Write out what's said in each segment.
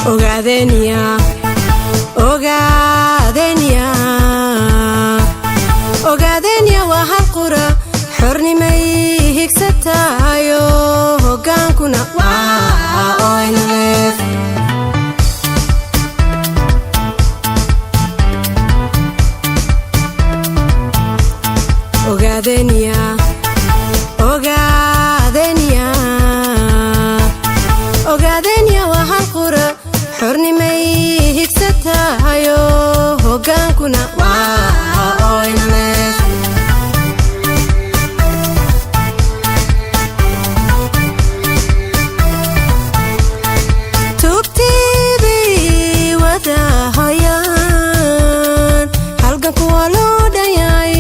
Ogaadenia, Ogaadenia, Ogaadenia waa hal qura xornimay higsatayo hogaankuna waa ONLF. Ogaadenia, Ogaadenia, Ogaadenia waa hal qura xornimay higsatayo hogaankuna waa ONLF. tubtiibay wadahayaan halganku waa loo dhayay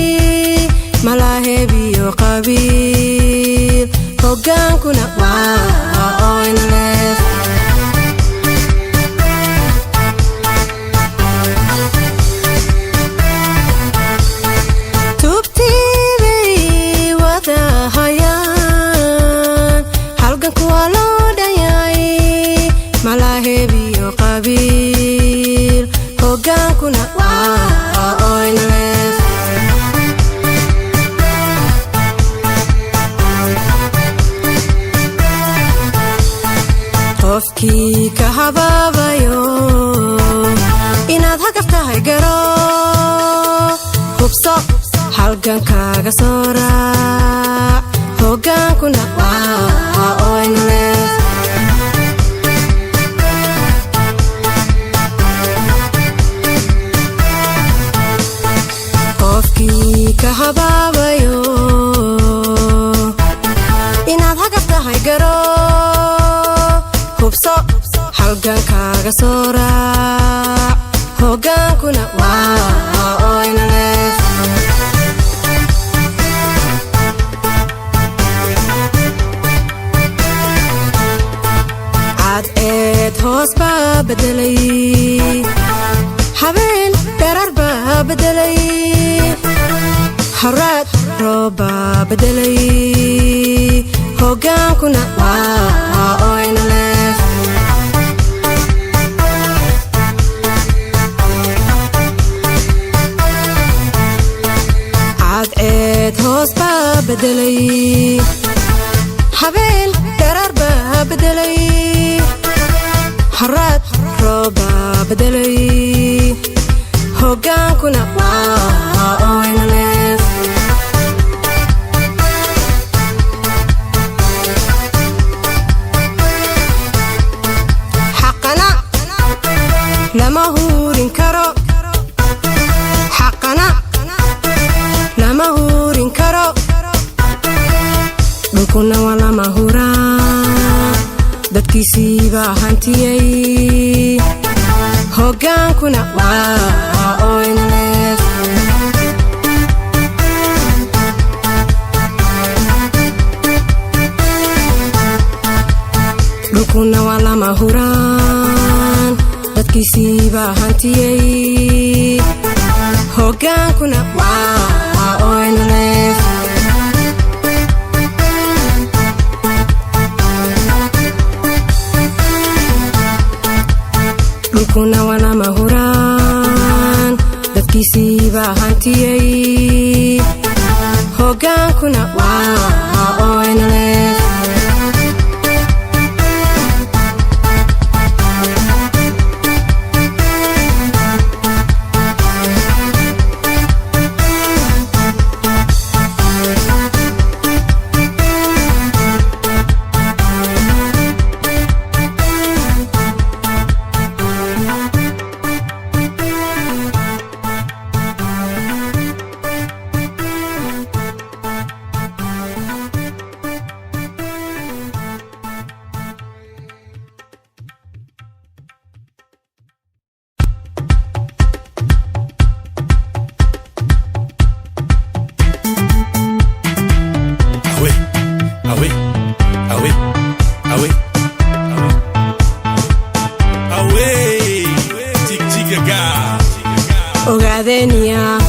malahebiyo qabiil hogaankuna waa ONLF. malahebiyo qabiil hogaankuna waa ONLF. qofkii ka habaabayo inaad hagaf tahay garo hubso halgankaaga soo raac hogaankuna waa ONLF. qofkii ka habaabayo inaad hagaf tahay garo hubso halgankaaga soo raac hogaankuna waa ONLF. cadceed hoos baa bedelay habeen dherar baa bedelay haraad roob baa bedelay hogaankuna waa ONLF. cadceed hoos baa bedelay habeen dherar baa bedelay haraad roob baa bedelay hogaankuna waa ONLF. xaqana lama hurin karo xaqana lama hurin karo dhulkuna waa lama huraan dadkiisiibaa hantiyay hogaankuna waa ONLF. dhulkuna waa lama huraan dadkiisiibaa hantiyay hogaankuna waa ONLF. dhulkuna waa lama huraan dadkiisiibaa hantiyay hogaankuna waa ONLF. Ogaadenia.